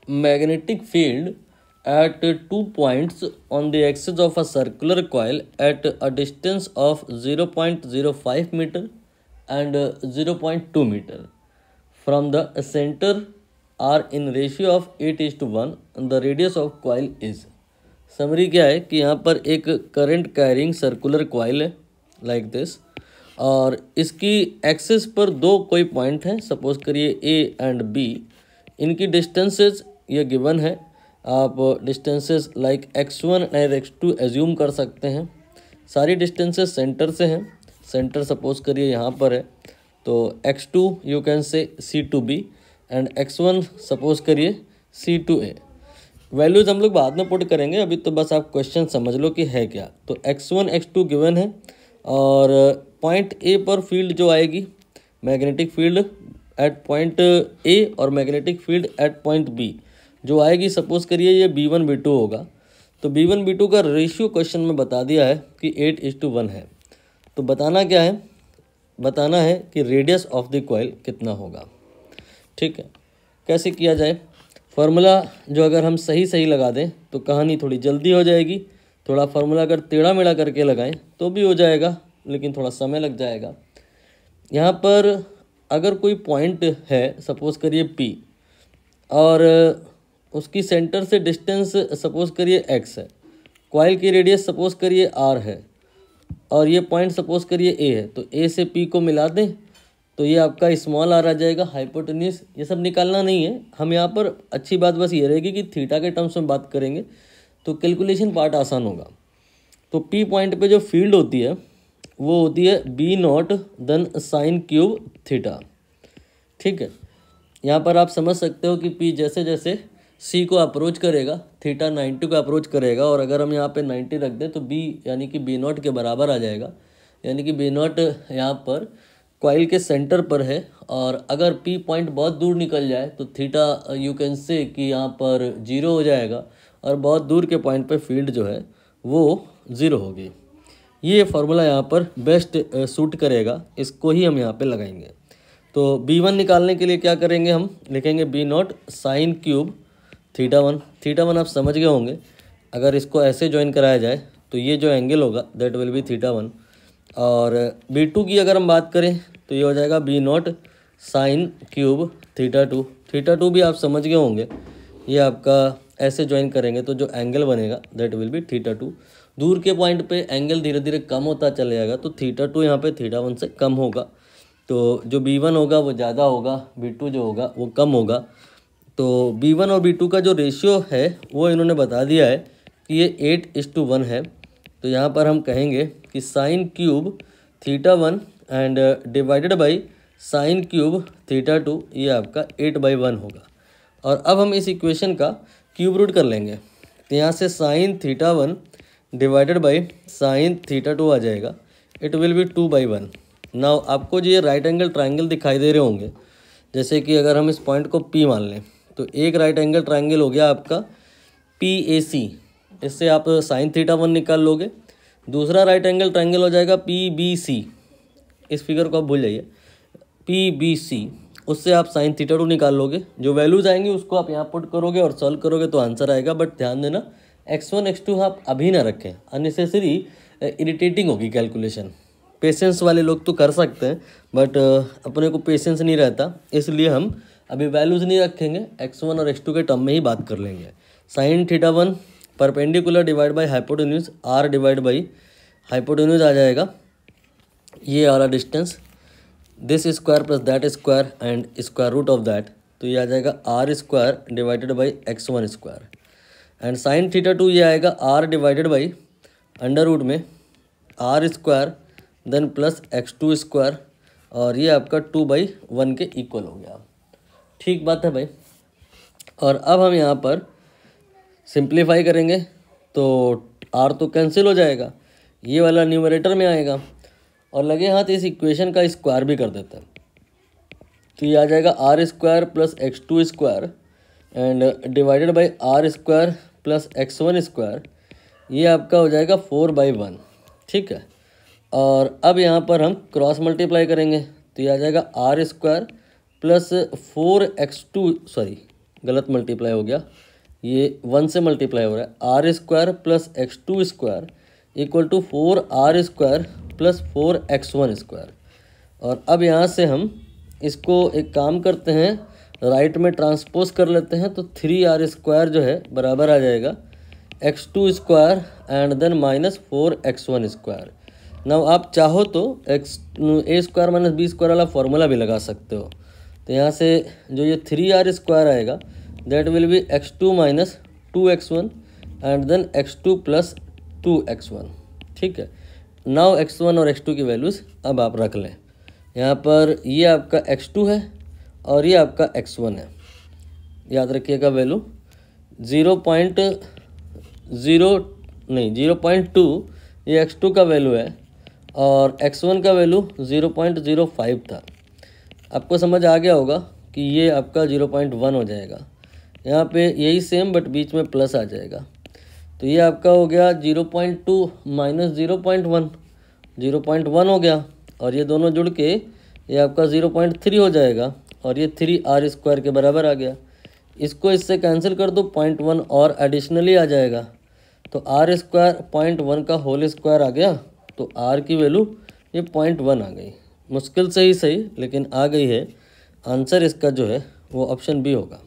magnetic field at 2 points on the axis of a circular coil at a distance of 0.05 meter and 0.2 meter from the center are in ratio of 8:1 and the radius of coil is। Summary क्या है कि यहाँ पर एक current carrying circular coil है like this, और इसकी axis पर दो कोई पॉइंट हैं, सपोज करिए ए एंड बी। इनकी डिस्टेंसेस ये गिवन है, आप distances like x1 and x2 assume कर सकते हैं। सारी डिस्टेंसेस सेंटर से हैं, सेंटर सपोज करिए यहाँ पर है, तो x2 you can say C2B and x1 suppose करिए C2A। वैल्यूज़ हम लोग बाद में पुट करेंगे, अभी तो बस आप क्वेश्चन समझ लो कि है क्या। तो x1 x2 गिवन है, और पॉइंट ए पर फील्ड जो आएगी magnetic field at point A और magnetic field at point B जो आएगी, सपोज करिए ये B1 B2 होगा। तो B1 B2 का रेशियो क्वेश्चन में बता दिया है कि 8:1 है। तो बताना क्या है, बताना है कि रेडियस ऑफ द कॉइल कितना होगा। ठीक है, कैसे किया जाए फार्मूला, जो अगर हम सही सही लगा दें तो कहानी थोड़ी जल्दी हो जाएगी। थोड़ा फार्मूला अगर टेढ़ा मेढ़ा करके लगाएं तो भी हो जाएगा, लेकिन थोड़ा समय लग जाएगा। यहाँ पर अगर कोई पॉइंट है सपोज करिए P, और उसकी सेंटर से डिस्टेंस सपोज करिए x है, कॉइल की रेडियस सपोज करिए r है, और ये पॉइंट सपोज करिए A है, तो A से P को मिला दें तो ये आपका स्मॉल आर आ जाएगा, हाइपोटेन्यूज। ये सब निकालना नहीं है, हम यहाँ पर अच्छी बात बस ये रहेगी कि थीटा के टर्म्स में बात करेंगे तो कैलकुलेशन पार्ट आसान होगा। तो P पॉइंट पे जो फील्ड होती है वो होती है B0 then sine cube theta. ठीक है, यहाँ पर आप समझ सकते हो कि P जैसे जैसे C को अप्रोच करेगा, थीटा 90 को अप्रोच करेगा, और अगर हम यहाँ पे 90 रख दें तो B यानी कि B0 के बराबर आ जाएगा। यानी कि B0 यहाँ पर कॉइल के सेंटर पर है, और अगर P पॉइंट बहुत दूर निकल जाए तो थीटा यू कैन से कि यहाँ पर 0 हो जाएगा, और बहुत दूर के पॉइंट पे फील्ड जो है वो 0 होगी। ये फार्मूला यहाँ पर बेस्ट सूट करेगा, इसको ही हम यहाँ पे लगाएंगे। तो B1 निकालने के लिए क्या करेंगे, हम लिखेंगे B0 sine cube theta 1। Theta 1 आप समझ गए होंगे, अगर इसको ऐसे ज्वाइन कराया जाए तो ये जो एंगल होगा दैट विल बी थीटा 1। और B2 की अगर हम बात करें तो ये हो जाएगा B0 sine cube theta 2। Theta 2 भी आप समझ गए होंगे, ये आपका ऐसे ज्वाइन करेंगे तो जो एंगल बनेगा दैट विल बी थीटा 2। दूर के पॉइंट पे एंगल धीरे धीरे कम होता चले जाएगा, तो थीटा 2 यहाँ पे थीटा 1 से कम होगा, तो जो B1 होगा वो ज़्यादा होगा, B2 जो होगा वो कम होगा। तो B1 और B2 का जो रेशियो है वो इन्होंने बता दिया है कि ये 8:1 है। तो यहाँ पर हम कहेंगे कि sine cube theta 1 and divided by sine cube theta 2, ये आपका 8/1 होगा। और अब हम इस इक्वेशन का क्यूब रूट कर लेंगे, तो यहाँ से sign theta 1 divided by sine theta 2 आ जाएगा, इट विल बी 2/1। नाउ आपको जो ये राइट एंगल ट्राइंगल दिखाई दे रहे होंगे, जैसे कि अगर हम इस पॉइंट को P मान लें तो एक राइट एंगल ट्राइंगल हो गया आपका PAC, इससे आप साइन थीटा 1 निकाल लोगे। दूसरा राइट एंगल ट्राइंगल हो जाएगा PBC, इस फिगर को आप भूल जाइए, PBC, उससे आप साइन थीटा 2 निकाल लोगे। जो वैल्यूज आएंगी उसको आप यहाँ पुट करोगे और सॉल्व करोगे तो आंसर आएगा। बट ध्यान देना x1 x2 आप अभी ना रखें, अननेसेसरी इरिटेटिंग होगी कैलकुलेशन। पेशेंस वाले लोग तो कर सकते हैं, बट अपने को पेशेंस नहीं रहता, इसलिए हम अभी वैल्यूज़ नहीं रखेंगे, x1 और x2 के टर्म में ही बात कर लेंगे। Sine theta 1 perpendicular divide by hypotenuse r divide by hypotenuse आ जाएगा, ये वाला distance, this square plus that square and square root of that, तो ये आ जाएगा r square divided by x1 square. And sine theta 2 ये आएगा r divided by under root में r square then plus x2 square, और ये आपका 2/1 के इक्वल हो गया। ठीक बात है भाई। और अब हम यहाँ पर सिंप्लीफाई करेंगे तो r तो कैंसिल हो जाएगा, ये वाला न्यूमरेटर में आएगा, और लगे हाथ इस इक्वेशन का स्क्वायर भी कर देते हैं, तो ये आ जाएगा r square plus x2 square and divided by r square plus x1 square, ये आपका हो जाएगा 4/1। ठीक है, और अब यहाँ पर हम क्रॉस मल्टीप्लाई करेंगे तो ये आ जाएगा r square plus 4x2 sorry गलत मल्टीप्लाई हो गया, ये 1 से मल्टीप्लाई हो रहा है। R square plus X two square equal to 4r² plus 4x1²। और अब यहाँ से हम इसको एक काम करते हैं, राइट में ट्रांसपोज कर लेते हैं, तो 3r² जो है बराबर आ जाएगा x2² and then minus 4x1²। Now आप चाहो तो a² माइनस b² वाला फॉर्मूला भी लगा सकते हो। तो यहाँ से जो ये 3r² आएगा that will be x2 minus 2x1 and then x2 plus 2x1। ठीक है, नाउ x1 और x2 की वैल्यूज़ अब आप रख लें। यहाँ पर ये आपका x2 है और ये आपका x1 है। याद रखिएगा वैल्यू 0.2 ये x2 का वैल्यू है और x1 का वैल्यू 0.05 था। आपको समझ आ गया होगा कि ये आपका 0.1 हो जाएगा। यहाँ पे यही सेम बट बीच में प्लस आ जाएगा, तो ये आपका हो गया 0.2 माइनस 0.1, 0.1 हो गया। और ये दोनों जुड़ के ये आपका 0.3 हो जाएगा और ये 3r² के बराबर आ गया। इसको इससे कैंसिल कर दो, 0.1 और एडिशनली आ जाएगा, तो r² 0.1 का होल स्क्वायर आ गया, तो r की वैल्यू ये 0.1 आ गई। मुश्किल से ही सही लेकिन आ गई है। आंसर इसका जो है वो ऑप्शन बी होगा।